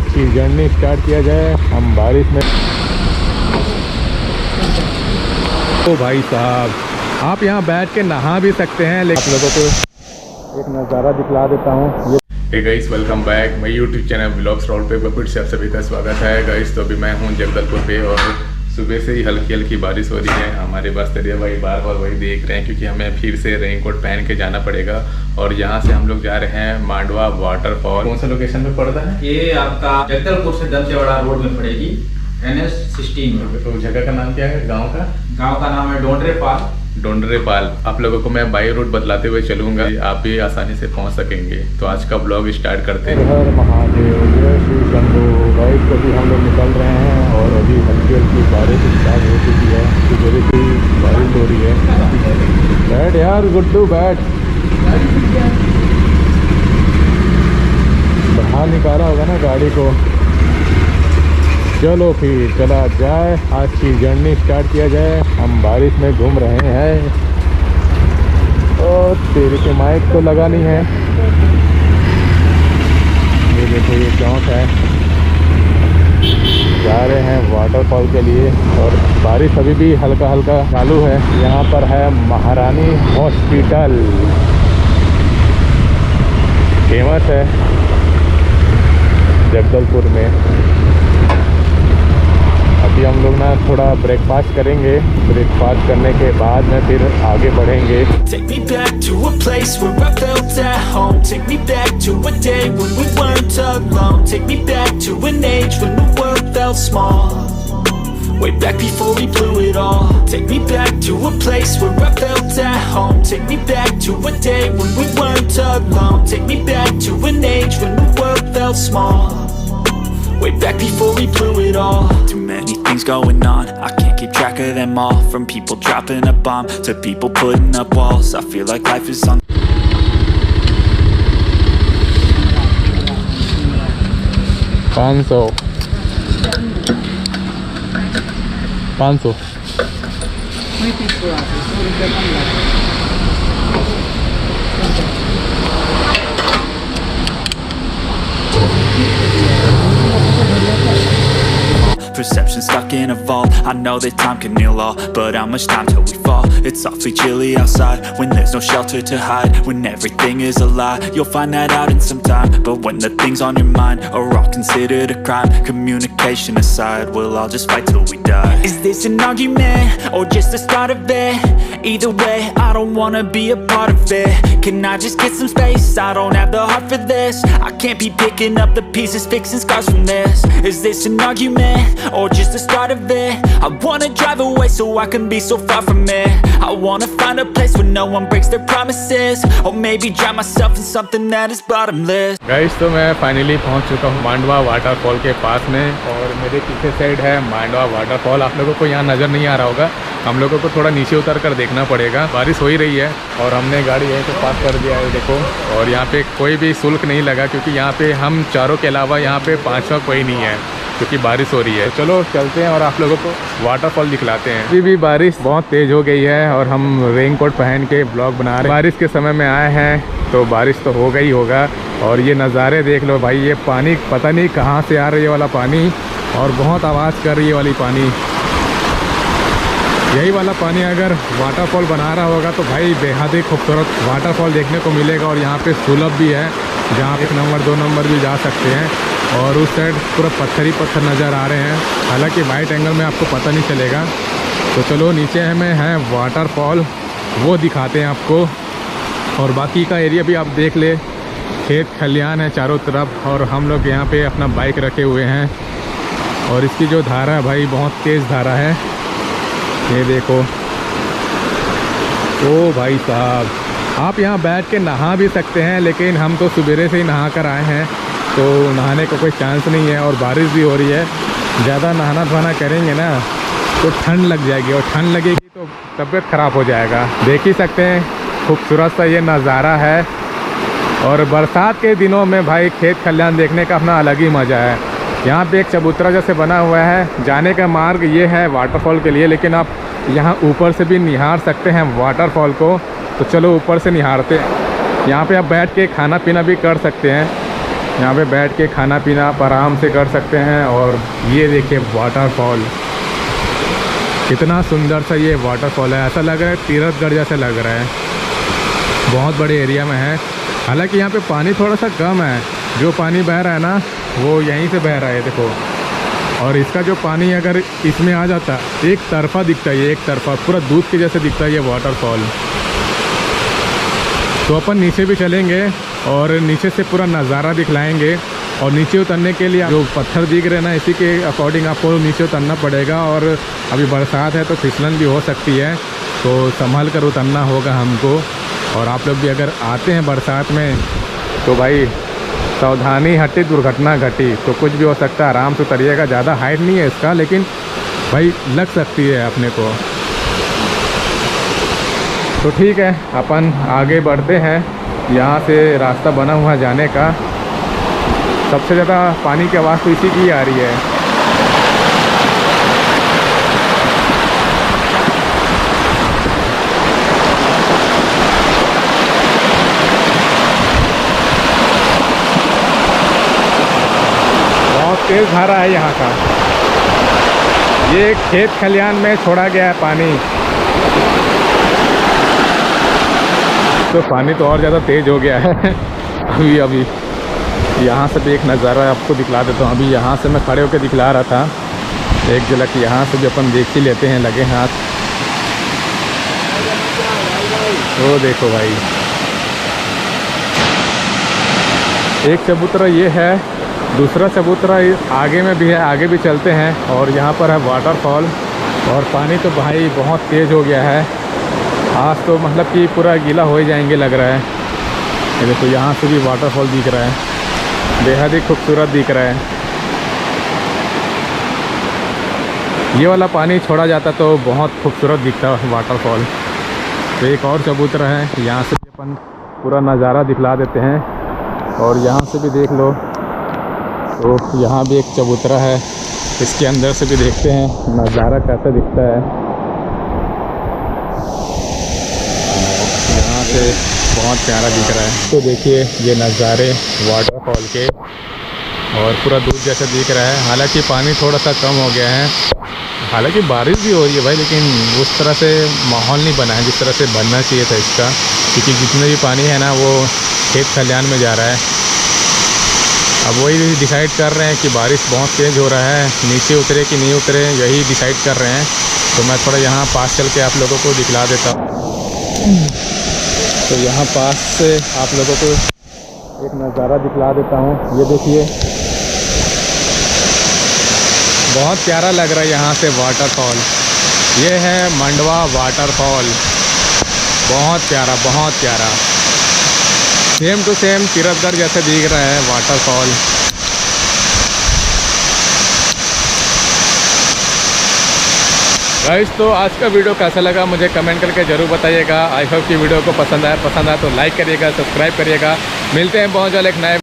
आज की journey start किया जाए। हम बारिश में। तो भाई साहब, आप यहाँ बैठ के नहा भी सकते हैं, लेकिन आप लोगों को एक नज़ारा दिखला देता हूँ। Hey guys, welcome back my YouTube channel vlogs roll पे फिर से आप सभी का स्वागत है गाइस। तो अभी मैं हूँ जगदलपुर पे और सुबह से ही हल्की हल्की बारिश हो रही है। हमारे बस तरिया भाई बार बार वही देख रहे हैं, क्योंकि हमें फिर से रेनकोट पहन के जाना पड़ेगा। और यहाँ से हम लोग जा रहे हैं मांडवा वाटरफॉल। कौन सा लोकेशन पे पड़ता है ये? आपका जगदलपुर से दमचेवाड़ा रोड में पड़ेगी, NH 16 में। तो जगह का नाम क्या है? गाँव का नाम है डोंडरेपाल। आप लोगों को मैं बाई रूट बतलाते हुए चलूंगा, आप भी आसानी से पहुंच सकेंगे। तो आज का ब्लॉग स्टार्ट करते हैं। हर महादेव, जय श्री शंभू। गाइस, अभी हम लोग निकल रहे हैं और अभी हल्की हल्की बारिश स्टार्ट हो चुकी है। सुबह से बारिश हो रही है। बैठ यार गुड्डू, बैठ। बाहर निकाला होगा ना गाड़ी को। चलो फिर चला जाए, आज की जर्नी स्टार्ट किया जाए। हम बारिश में घूम रहे हैं और तेरे के माइक तो लगा नहीं है। ये देखो, ये चौक है। जा रहे हैं वाटरफॉल के लिए और बारिश अभी भी हल्का हल्का चालू है। यहाँ पर है महारानी हॉस्पिटल, फेमस है जगदलपुर में। अभी हम लोग ना थोड़ा ब्रेकफास्ट करेंगे। ब्रेकफास्ट करने के बाद में फिर आगे बढ़ेंगे। Take me back to a place where I felt at home. Take me back to a day when we weren't alone. Take me back to an age when the world felt small. Way back before we blew it all. Take me back to a place where I felt at home. Take me back to a day when we weren't alone. Take me back to an age when the world felt small. Way back before we blew it all. Too many things going on, I can't keep track of them all. From people dropping a bomb to people putting up walls. I feel like life is on. पाँच सौ। Perception stuck in a vault. I know that time can heal all, but how much time till we fall? It's awfully chilly outside when there's no shelter to hide. When everything is a lie, you'll find that out in some time. But when the things on your mind are all considered a crime, communication aside, we'll all just fight till we die. Is this an argument or just the start of it? Either way, I don't wanna be a part of it. Can I just get some space? I don't have the heart for this. I can't be picking up the pieces, fixing scars from this. Is this an argument or just the start of it? I wanna drive away so I can be so far from it. I wanna find a place where no one breaks their promises, or maybe drown myself in something that is bottomless. Guys, तो मैं finally पहुंच चुका हूँ Mandwa waterfall के पास में और मेरे पीछे साइड है मांडवा वाटरफॉल। आप लोगों को यहाँ नज़र नहीं आ रहा होगा, हम लोगों को थोड़ा नीचे उतर कर देखना पड़ेगा। बारिश हो ही रही है और हमने गाड़ी यहीं पे पार्क कर दिया है, देखो। और यहाँ पे कोई भी शुल्क नहीं लगा, क्योंकि यहाँ पे हम चारों के अलावा यहाँ पे पाँचवा कोई नहीं है, क्योंकि बारिश हो रही है। तो चलो चलते हैं और आप लोगों को वाटरफॉल दिखलाते हैं। अभी भी बारिश बहुत तेज़ हो गई है और हम रेनकोट पहन के ब्लॉग बना रहे हैं। बारिश के समय में आए हैं तो बारिश तो हो गई होगा। और ये नज़ारे देख लो भाई, ये पानी पता नहीं कहाँ से आ रही है वाला पानी, और बहुत आवाज़ कर रही है वाली पानी। यही वाला पानी अगर वाटरफॉल बना रहा होगा तो भाई बेहद ही खूबसूरत वाटरफॉल देखने को मिलेगा। और यहाँ पे सुलभ भी है, जहाँ 1 नंबर 2 नंबर भी जा सकते हैं। और उस साइड पूरा पत्थर ही पत्थर नज़र आ रहे हैं, हालांकि वाइट एंगल में आपको पता नहीं चलेगा। तो चलो नीचे हमें है वाटरफॉल, वो दिखाते हैं आपको। और बाकी का एरिया भी आप देख ले, खेत खलियान है चारों तरफ। और हम लोग यहाँ पे अपना बाइक रखे हुए हैं और इसकी जो धारा है भाई, बहुत तेज़ धारा है। ये देखो, ओ भाई साहब, आप यहाँ बैठ के नहा भी सकते हैं, लेकिन हम तो सवेरे से ही नहा कर आए हैं तो नहाने का कोई चांस नहीं है। और बारिश भी हो रही है, ज़्यादा नहाना धोना करेंगे ना तो ठंड लग जाएगी, और ठंड लगेगी तो तबीयत ख़राब हो जाएगा। देख ही सकते हैं खूबसूरत सा ये नज़ारा है। और बरसात के दिनों में भाई खेत खलियान देखने का अपना अलग ही मज़ा है। यहाँ पे एक चबूतरा जैसे बना हुआ है, जाने का मार्ग ये है वाटरफॉल के लिए, लेकिन आप यहाँ ऊपर से भी निहार सकते हैं वाटरफॉल को। तो चलो ऊपर से निहारते हैं। यहाँ पे आप बैठ के खाना पीना भी कर सकते हैं। यहाँ पे बैठ के खाना पीना आप आराम से कर सकते हैं। और ये देखिए वाटरफॉल, कितना सुंदर सा ये वाटरफॉल है। ऐसा लग रहा है तीर्थगढ़ जैसा लग रहा है, बहुत बड़े एरिया में है। हालांकि यहाँ पे पानी थोड़ा सा कम है, जो पानी बह रहा है ना वो यहीं से बह रहा है, देखो। और इसका जो पानी अगर इसमें आ जाता, एक तरफा दिखता है, ये एक तरफा पूरा दूध के जैसे दिखता है ये वाटरफॉल। तो अपन नीचे भी चलेंगे और नीचे से पूरा नज़ारा दिखलाएंगे। और नीचे उतरने के लिए जो पत्थर दिख रहे हैं ना, इसी के अकॉर्डिंग आपको नीचे उतरना पड़ेगा। और अभी बरसात है तो फिसलन भी हो सकती है, तो संभल कर उतरना होगा हमको। और आप लोग भी अगर आते हैं बरसात में तो भाई सावधानी हटी दुर्घटना घटी, तो कुछ भी हो सकता है, आराम से उतरिएगा। ज़्यादा हाइट नहीं है इसका, लेकिन भाई लग सकती है अपने को। तो ठीक है, अपन आगे बढ़ते हैं। यहाँ से रास्ता बना हुआ जाने का। सबसे ज़्यादा पानी की आवाज़ तो इसी की आ रही है। बहुत तेज़ धारा है यहाँ का। ये खेत खलियान में छोड़ा गया है पानी, तो पानी तो और ज़्यादा तेज़ हो गया है। अभी यहाँ से भी एक नज़ारा आपको दिखला देता हूँ। अभी यहाँ से मैं खड़े होकर दिखला रहा था, एक झलक यहाँ से भी अपन देख ही लेते हैं लगे हाथ। तो देखो भाई, एक चबूतरा ये है, दूसरा चबूतरा आगे में भी है, आगे भी चलते हैं। और यहाँ पर है वाटरफॉल। और पानी तो भाई बहुत तेज़ हो गया है, आज तो मतलब कि पूरा गीला हो ही जाएंगे लग रहा है। ये देखो यहाँ से भी वाटरफॉल दिख रहा है, बेहद ही खूबसूरत दिख रहा है। ये वाला पानी छोड़ा जाता तो बहुत खूबसूरत दिखता वाटरफॉल। तो एक और चबूतरा है, यहाँ से भी अपन पूरा नज़ारा दिखला देते हैं। और यहाँ से भी देख लो, तो यहाँ भी एक चबूतरा है, इसके अंदर से भी देखते हैं नज़ारा कैसा दिखता है। यहाँ से बहुत प्यारा दिख रहा है। तो देखिए ये नज़ारे वाटरफॉल के, और पूरा दूध जैसा दिख रहा है। हालांकि पानी थोड़ा सा कम हो गया है, हालांकि बारिश भी हो रही है भाई, लेकिन उस तरह से माहौल नहीं बना है जिस तरह से बनना चाहिए था इसका। क्योंकि जितने भी पानी है ना वो खेत खलियान में जा रहा है। अब वही डिसाइड कर रहे हैं कि बारिश बहुत तेज़ हो रहा है, नीचे उतरे कि नहीं उतरे, यही डिसाइड कर रहे हैं। तो मैं थोड़ा यहाँ पास चल के आप लोगों को दिखला देता हूँ। तो यहाँ पास से आप लोगों को एक नज़ारा दिखला देता हूँ। ये देखिए बहुत प्यारा लग रहा है यहाँ से वाटरफॉल। ये है मंडवा वाटरफॉल, बहुत प्यारा, बहुत प्यारा। सेम टू सेम तीर्थगढ़ जैसे दिख रहा है वाटरफॉल। गाइस, तो आज का वीडियो कैसा लगा मुझे कमेंट करके ज़रूर बताइएगा। आई होप कि वीडियो को पसंद आया तो लाइक करिएगा, सब्सक्राइब करिएगा। मिलते हैं बहुत जल्द एक नए